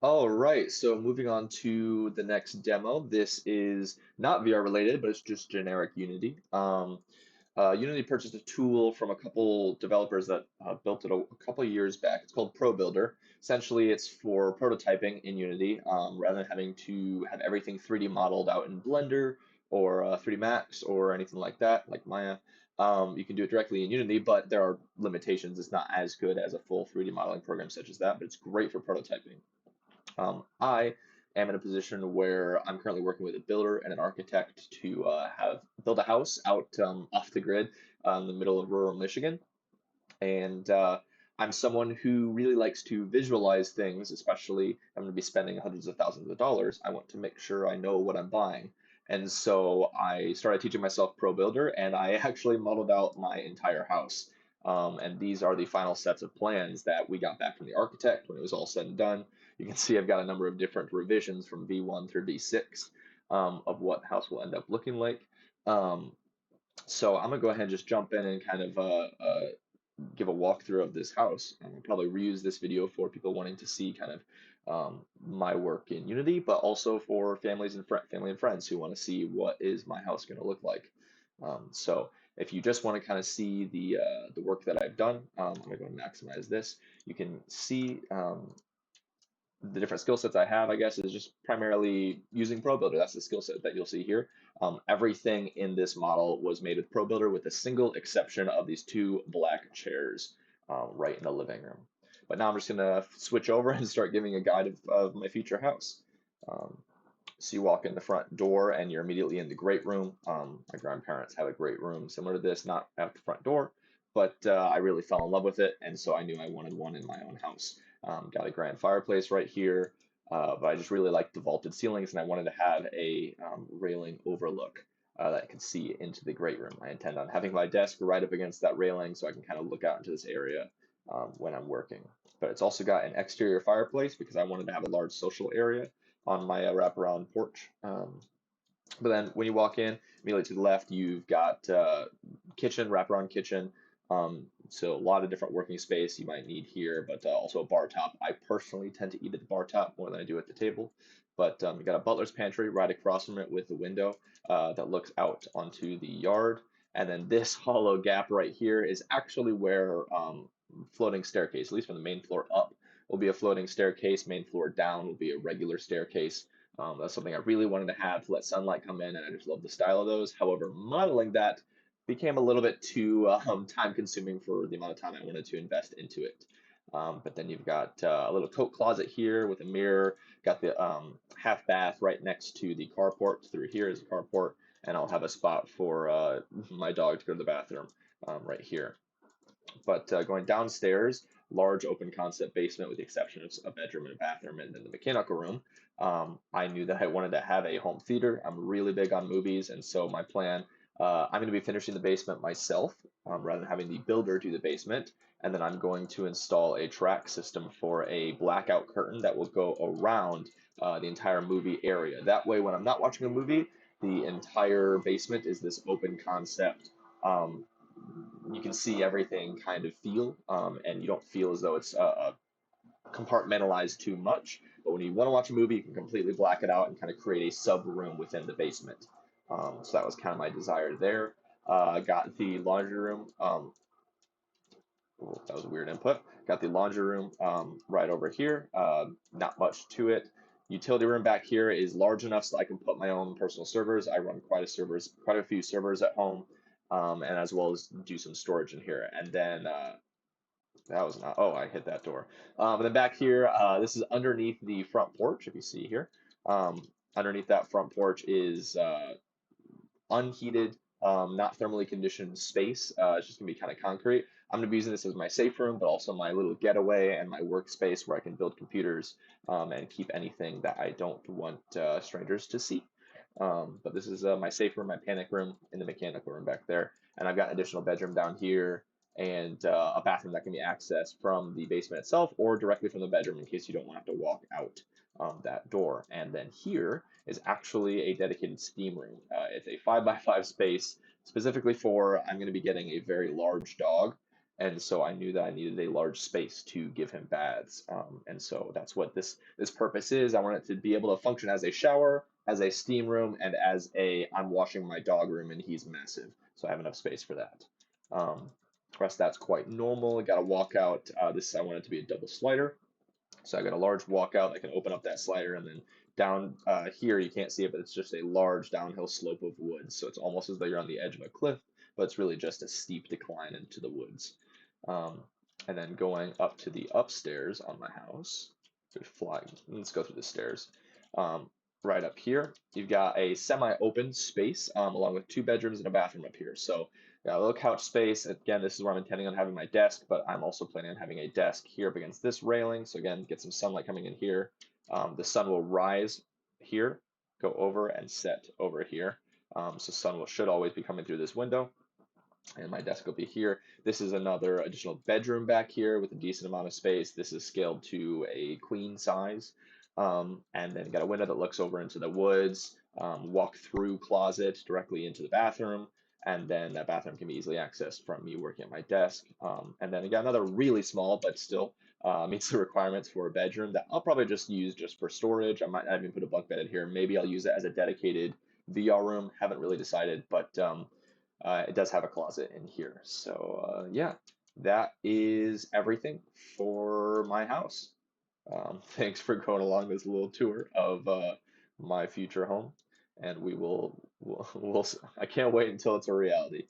All right, so moving on to the next demo. This is not VR related, but it's just generic Unity. Unity purchased a tool from a couple developers that built it a couple years back. It's called Pro Builder. Essentially, it's for prototyping in Unity, rather than having to have everything 3D modeled out in Blender or 3D Max or anything like that, like Maya. You can do it directly in Unity, but there are limitations. It's not as good as a full 3D modeling program such as that, but it's great for prototyping. I am in a position where I'm currently working with a builder and an architect to have build a house out off the grid in the middle of rural Michigan. And I'm someone who really likes to visualize things, especially I'm going to be spending hundreds of thousands of dollars. I want to make sure I know what I'm buying. And so I started teaching myself Pro Builder, and I actually modeled out my entire house. And these are the final sets of plans that we got back from the architect when it was all said and done. You can see I've got a number of different revisions from V1 through V6 of what house will end up looking like. Um, so I'm gonna go ahead and just jump in and kind of give a walkthrough of this house. And I'll probably reuse this video for people wanting to see kind of my work in Unity, but also for family and friends who want to see what is my house going to look like. So if you just want to kind of see the work that I've done, I'm going to go and maximize this. You can see the different skill sets I have, I guess, is just primarily using Pro Builder. That's the skill set that you'll see here. Everything in this model was made with Pro Builder with a single exception of these two black chairs right in the living room. But now I'm just going to switch over and start giving a guide of my future house. Um, so you walk in the front door and you're immediately in the great room. My grandparents have a great room similar to this, not at the front door, but I really fell in love with it, and so I knew I wanted one in my own house. Got a grand fireplace right here, but I just really liked the vaulted ceilings, and I wanted to have a railing overlook that I could see into the great room. I intend on having my desk right up against that railing so I can kind of look out into this area when I'm working. But it's also got an exterior fireplace because I wanted to have a large social area on my wraparound porch. But then when you walk in, immediately to the left, you've got kitchen, wraparound kitchen. So a lot of different working space you might need here, but also a bar top. I personally tend to eat at the bar top more than I do at the table. But you got a butler's pantry right across from it with the window that looks out onto the yard. And then this hollow gap right here is actually where floating staircase, at least from the main floor up, will be a floating staircase. Main floor down will be a regular staircase. That's something I really wanted to have to let sunlight come in, and I just love the style of those. However, modeling that became a little bit too time consuming for the amount of time I wanted to invest into it. But then you've got a little coat closet here with a mirror, got the half bath right next to the carport. Through here is a carport, and I'll have a spot for my dog to go to the bathroom right here. But going downstairs, large open concept basement with the exception of a bedroom and a bathroom and then the mechanical room. I knew that I wanted to have a home theater. I'm really big on movies, and so my plan, I'm going to be finishing the basement myself rather than having the builder do the basement. And then I'm going to install a track system for a blackout curtain that will go around the entire movie area. That way, when I'm not watching a movie, the entire basement is this open concept you can see everything kind of feel, and you don't feel as though it's compartmentalized too much. But when you want to watch a movie, you can completely black it out and kind of create a sub room within the basement. So that was kind of my desire there. I got the laundry room. Oh, that was a weird input. Got the laundry room right over here. Not much to it. Utility room back here is large enough so I can put my own personal servers. I run quite a few servers at home, and as well as do some storage in here. And then that was not. Oh, I hit that door. And then back here, this is underneath the front porch. If you see here, underneath that front porch is unheated, not thermally conditioned space. It's just gonna be kind of concrete. I'm gonna be using this as my safe room, but also my little getaway and my workspace where I can build computers and keep anything that I don't want strangers to see. But this is my safe room, my panic room, and the mechanical room back there. And I've got an additional bedroom down here and a bathroom that can be accessed from the basement itself or directly from the bedroom in case you don't want to have to walk out that door. And then here is actually a dedicated steam room. It's a 5 by 5 space specifically for I'm going to be getting a very large dog. and so I knew that I needed a large space to give him baths. And so that's what this purpose is. I want it to be able to function as a shower, as a steam room, and as a I'm washing my dog room, and he's massive, so I have enough space for that. Um, the rest that's quite normal. I got a walkout. This I want it to be a double slider. So I got a large walkout. I can open up that slider, and then down here, you can't see it, but it's just a large downhill slope of woods. So it's almost as though you're on the edge of a cliff, but it's really just a steep decline into the woods. Um, and then going up to the upstairs on my house, let's go through the stairs. Um, right up here, you've got a semi-open space along with two bedrooms and a bathroom up here. So got a little couch space. Again, this is where I'm intending on having my desk, but I'm also planning on having a desk here up against this railing. So again, get some sunlight coming in here. The sun will rise here, go over and set over here. So should always be coming through this window, and my desk will be here. This is another additional bedroom back here with a decent amount of space. This is scaled to a queen size. And then got a window that looks over into the woods, walk through closet directly into the bathroom. And then that bathroom can be easily accessed from me working at my desk. And then I got another really small, but still meets the requirements for a bedroom that I'll probably just use just for storage. I might not even put a bunk bed in here. Maybe I'll use it as a dedicated VR room. Haven't really decided, but it does have a closet in here. So yeah, that is everything for my house. Thanks for going along this little tour of my future home, and we will, I can't wait until it's a reality.